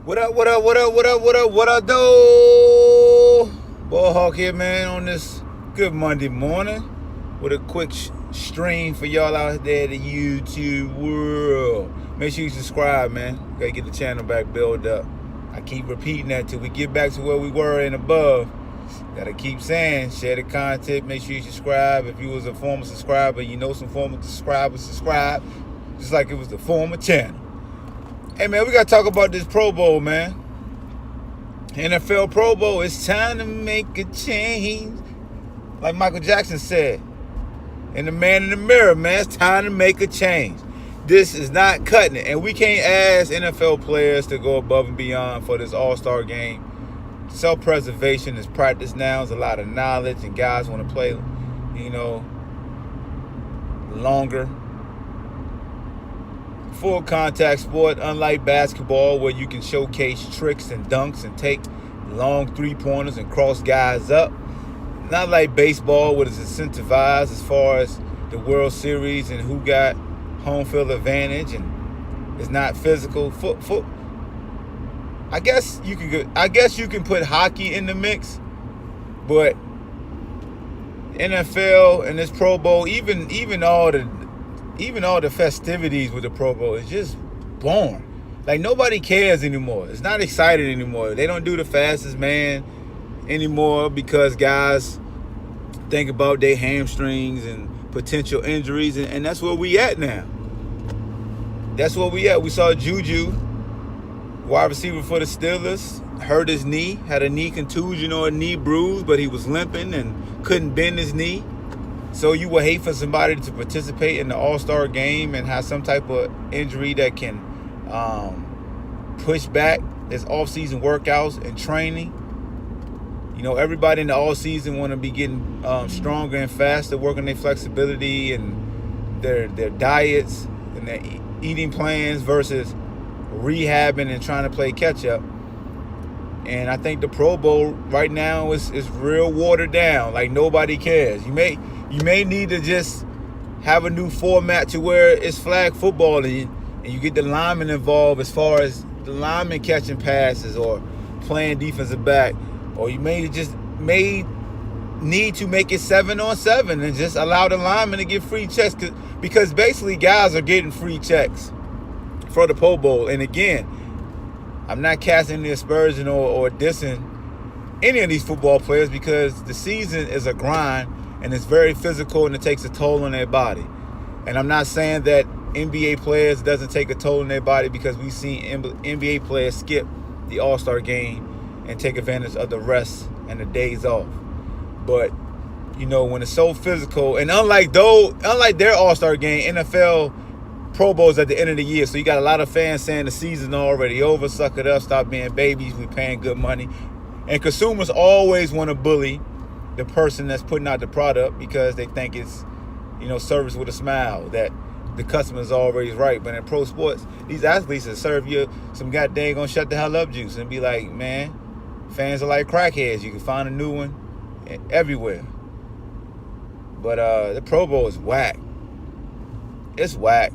What up, what up, what up, what up, what up, what up, though? BlogTalk here, man, on this good Monday morning with a quick stream for y'all out there in the YouTube world. Make sure you subscribe, man. Gotta get the channel back built up. I keep repeating that till we get back to where we were and above. Gotta keep saying, share the content, make sure you subscribe. If you was a former subscriber, you know some former subscribers, subscribe. Just like it was the former channel. Hey, man, we got to talk about this Pro Bowl, man. NFL Pro Bowl, it's time to make a change. Like Michael Jackson said, and the man in the mirror, man, it's time to make a change. This is not cutting it. And we can't ask NFL players to go above and beyond for this all-star game. Self-preservation is practiced now. There's a lot of knowledge, and guys want to play, longer. Full contact sport, unlike basketball where you can showcase tricks and dunks and take long three-pointers and cross guys up. Not like baseball where it's incentivized as far as the World Series and who got home field advantage and it's not physical. I guess you can put hockey in the mix, but NFL and this Pro Bowl, even all the festivities with the Pro Bowl is just boring. Like, nobody cares anymore. It's not exciting anymore. They don't do the fastest man anymore because guys think about their hamstrings and potential injuries, and that's where we at now. That's where we at. We saw Juju, wide receiver for the Steelers, hurt his knee, had a knee contusion or a knee bruise, but he was limping and couldn't bend his knee. So you would hate for somebody to participate in the All-Star game and have some type of injury that can push back his off-season workouts and training. Everybody in the off-season want to be getting stronger and faster, working their flexibility and their diets and their eating plans versus rehabbing and trying to play catch-up. And I think the Pro Bowl right now is real watered down. Like, nobody cares. You may need to just have a new format to where it's flag football and you get the linemen involved as far as the linemen catching passes or playing defensive back. Or you may need to make it 7-on-7 and just allow the linemen to get free checks because basically guys are getting free checks for the Pro Bowl. And again, I'm not casting the aspersion or dissing any of these football players because the season is a grind and it's very physical and it takes a toll on their body. And I'm not saying that NBA players doesn't take a toll on their body because we've seen NBA players skip the All-Star game and take advantage of the rest and the days off. But, when it's so physical, and unlike their All-Star game, NFL Pro Bowl's at the end of the year, so you got a lot of fans saying the season's already over, suck it up, stop being babies, we paying good money. And consumers always want to bully the person that's putting out the product because they think it's, service with a smile, that the customer's always right. But in pro sports, these athletes that serve you some goddamn gonna shut the hell up juice and be like, man, fans are like crackheads. You can find a new one everywhere. But the Pro Bowl is whack. It's whack.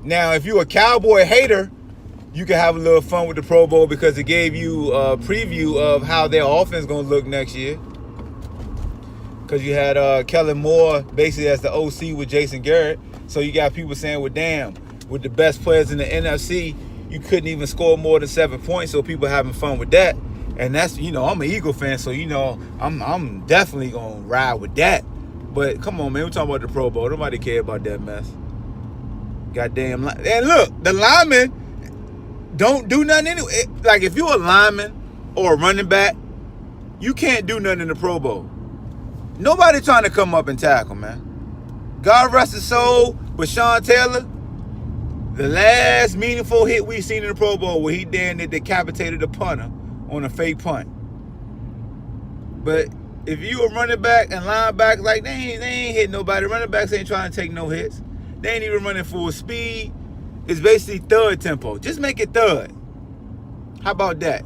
Now, if you're a Cowboy hater, you can have a little fun with the Pro Bowl because it gave you a preview of how their offense is going to look next year. Because you had Kellen Moore basically as the OC with Jason Garrett. So you got people saying, well, damn, with the best players in the NFC, you couldn't even score more than 7 points. So people having fun with that. And that's, I'm an Eagle fan, so, I'm definitely going to ride with that. But come on, man, we're talking about the Pro Bowl. Nobody care about that mess. Goddamn. And look, the linemen don't do nothing anyway. Like, if you're a lineman or a running back, you can't do nothing in the Pro Bowl. Nobody trying to come up and tackle, man. God rest his soul, but Sean Taylor, the last meaningful hit we've seen in the Pro Bowl where he decapitated the punter on a fake punt. But if you a running back and linebacker, like, they ain't hitting nobody. Running backs ain't trying to take no hits. They ain't even running full speed. It's basically third tempo. Just make it third. How about that?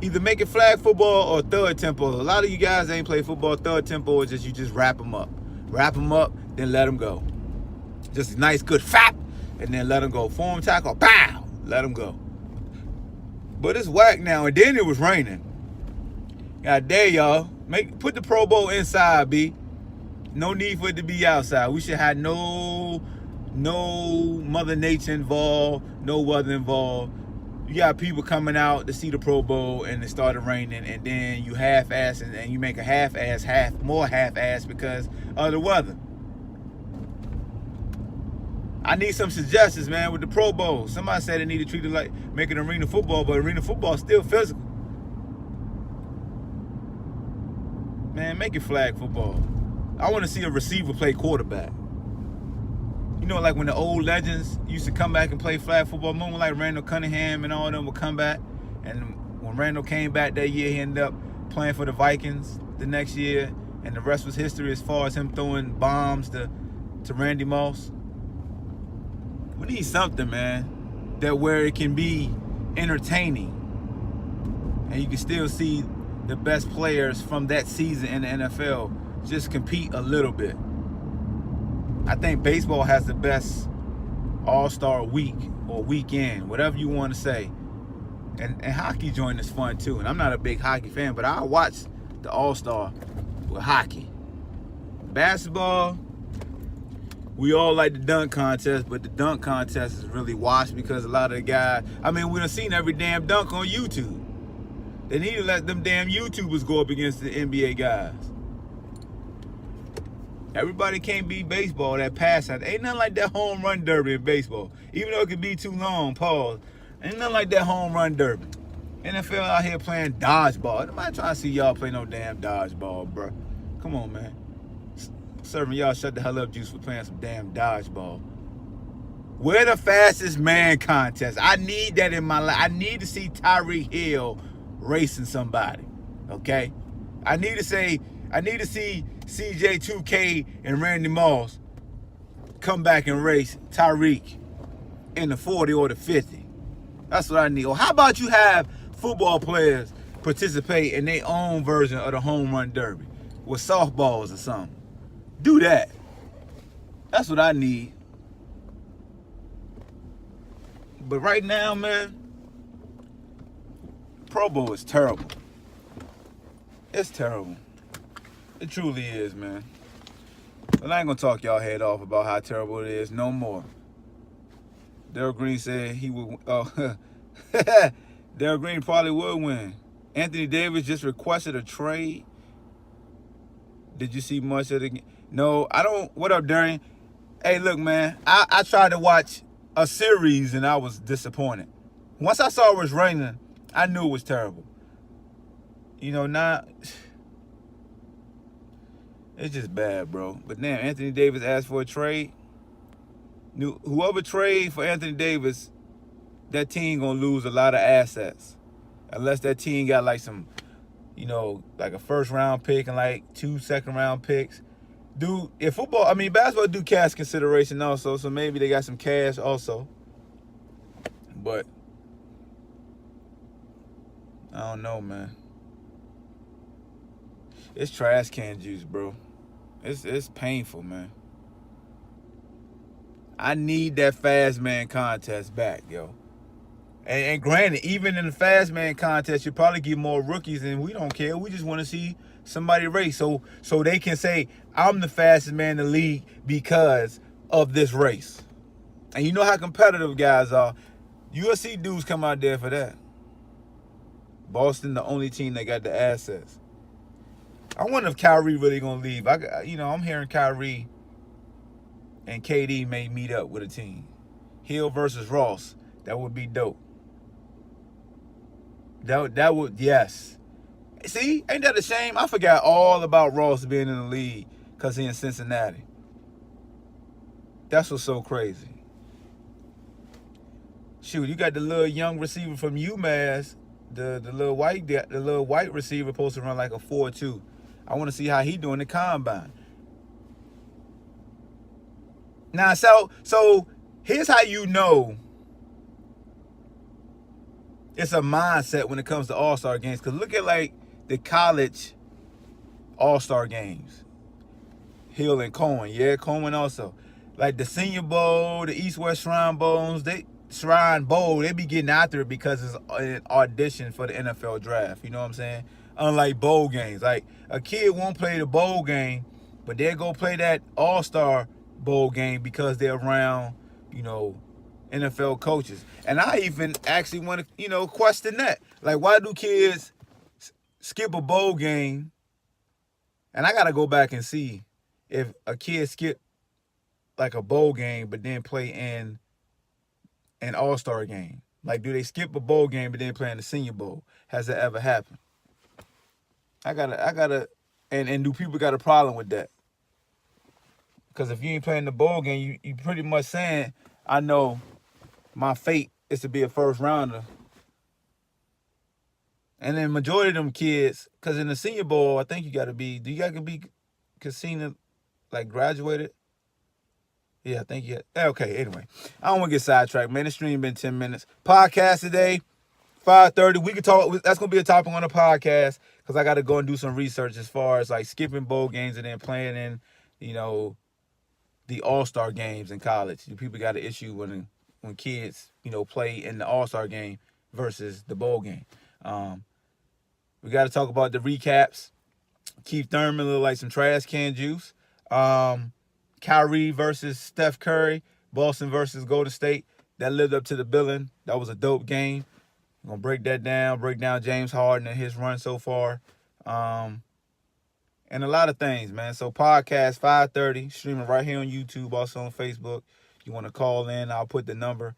Either make it flag football or third tempo. A lot of you guys ain't play football. Third tempo is just you just wrap them up. Wrap them up, then let them go. Just a nice, good fap, and then let them go. Form tackle, pow, let them go. But it's whack now. And then it was raining. God dare y'all. Put the Pro Bowl inside, B. No need for it to be outside. We should have no Mother Nature involved, no weather involved. You got people coming out to see the Pro Bowl and it started raining, and then you half-ass and you make a half-ass more half-ass because of the weather. I need some suggestions, man, with the Pro Bowl. Somebody said they need to treat it like making arena football, but arena football is still physical. Man, make it flag football. I want to see a receiver play quarterback. You know, like when the old legends used to come back and play flag football, remember like Randall Cunningham and all of them would come back. And when Randall came back that year, he ended up playing for the Vikings the next year. And the rest was history as far as him throwing bombs to Randy Moss. We need something, man, that where it can be entertaining. And you can still see the best players from that season in the NFL just compete a little bit. I think baseball has the best all-star week or weekend, whatever you want to say. And hockey joint is fun too. And I'm not a big hockey fan, but I watch the all-star with hockey. Basketball, we all like the dunk contest, but the dunk contest is really watched because a lot of the guys, I mean, we done seen every damn dunk on YouTube. They need to let them damn YouTubers go up against the NBA guys. Everybody can't beat baseball, that pass out. Ain't nothing like that home run derby in baseball. Even though it could be too long, pause. Ain't nothing like that home run derby. NFL out here playing dodgeball. Nobody trying to see y'all play no damn dodgeball, bro. Come on, man. Serving y'all shut the hell up juice for playing some damn dodgeball. We're the fastest man contest. I need that in my life. I need to see Tyreek Hill racing somebody, okay? I need to see CJ2K and Randy Moss come back and race Tyreek in the 40 or the 50. That's what I need. Or how about you have football players participate in their own version of the home run derby with softballs or something? Do that. That's what I need. But right now, man, Pro Bowl is terrible. It's terrible. It truly is, man. But I ain't gonna talk y'all head off about how terrible it is no more. Daryl Green said he would. Daryl Green probably would win. Anthony Davis just requested a trade. Did you see much of the? No, I don't. What up, Darian? Hey, look, man. I tried to watch a series and I was disappointed. Once I saw it was raining, I knew it was terrible. You know, now it's just bad, bro. But damn, Anthony Davis asked for a trade. Whoever trade for Anthony Davis, that team gonna lose a lot of assets. Unless that team got like some, you know, like a first round pick and like 2 second round picks. Dude, basketball do cash consideration also, so maybe they got some cash also. But I don't know, man. It's trash can juice, bro. It's painful, man. I need that fast man contest back, yo. And granted, even in the fast man contest, you probably get more rookies, and we don't care. We just want to see somebody race, so they can say, I'm the fastest man in the league because of this race. And you know how competitive guys are. USC dudes come out there for that. Boston, the only team that got the assets. I wonder if Kyrie really gonna leave. I'm hearing Kyrie and KD may meet up with a team. Hill versus Ross. That would be dope. That would, yes. See, ain't that a shame? I forgot all about Ross being in the league because he's in Cincinnati. That's what's so crazy. Shoot, you got the little young receiver from UMass, the little white receiver supposed to run like a 4.2. I want to see how he doing the combine. Now, so here's how you know it's a mindset when it comes to All-Star games. Because look at like the college All-Star games. Hill and Cohen. Yeah, Cohen also. Like the Senior Bowl, the East-West Shrine Bowls, Shrine Bowl, they be getting after it because it's an audition for the NFL draft. You know what I'm saying? Unlike bowl games, like a kid won't play the bowl game, but they'll go play that All-Star Bowl game because they're around, you know, NFL coaches. And I even actually want to, question that. Like, why do kids skip a bowl game? And I got to go back and see if a kid skip like a bowl game but then play in an All-Star game. Like, do they skip a bowl game but then play in the Senior Bowl? Has that ever happened? I gotta, and do people got a problem with that? Because if you ain't playing the bowl game, you pretty much saying, I know my fate is to be a first rounder. And then majority of them kids, because in the Senior Bowl, I think you got to be casino, like, graduated? Yeah, I think you. Okay, anyway. I don't want to get sidetracked, man. The stream been 10 minutes. Podcast today, 5:30. We could talk. That's going to be a topic on the podcast because I got to go and do some research as far as, like, skipping bowl games and then playing in, the All-Star games in college. People got an issue when kids, play in the All-Star game versus the bowl game. We got to talk about the recaps. Keith Thurman look like some trash can juice. Kyrie versus Steph Curry. Boston versus Golden State. That lived up to the billing. That was a dope game. I'm going to break that down. Break down James Harden and his run so far. And a lot of things, man. So podcast 5:30. Streaming right here on YouTube. Also on Facebook. You want to call in. I'll put the number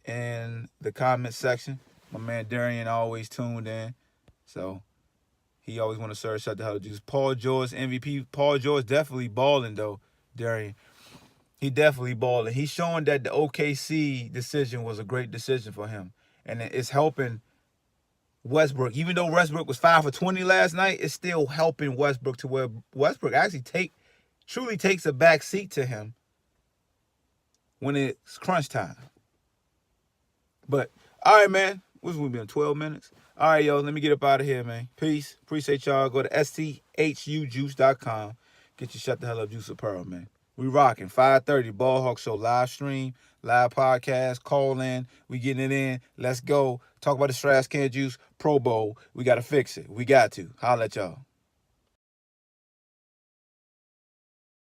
in the comment section. My man Darian always tuned in. So he always want to serve shut the hell juice. Paul George MVP. Paul George definitely balling though, Darian. He definitely balling. He's showing that the OKC decision was a great decision for him. And it's helping Westbrook. Even though Westbrook was 5 for 20 last night, it's still helping Westbrook to where Westbrook actually truly takes a back seat to him when it's crunch time. But, all right, man. What's we been, 12 minutes? All right, yo, let me get up out of here, man. Peace. Appreciate y'all. Go to sthujuice.com. Get your Shut the Hell Up Juice apparel, man. We rocking. 5:30, Ball Hawk Show live stream, live podcast, call in. We getting it in. Let's go. Talk about the trash can juice, Pro Bowl. We got to fix it. We got to. Holla at y'all.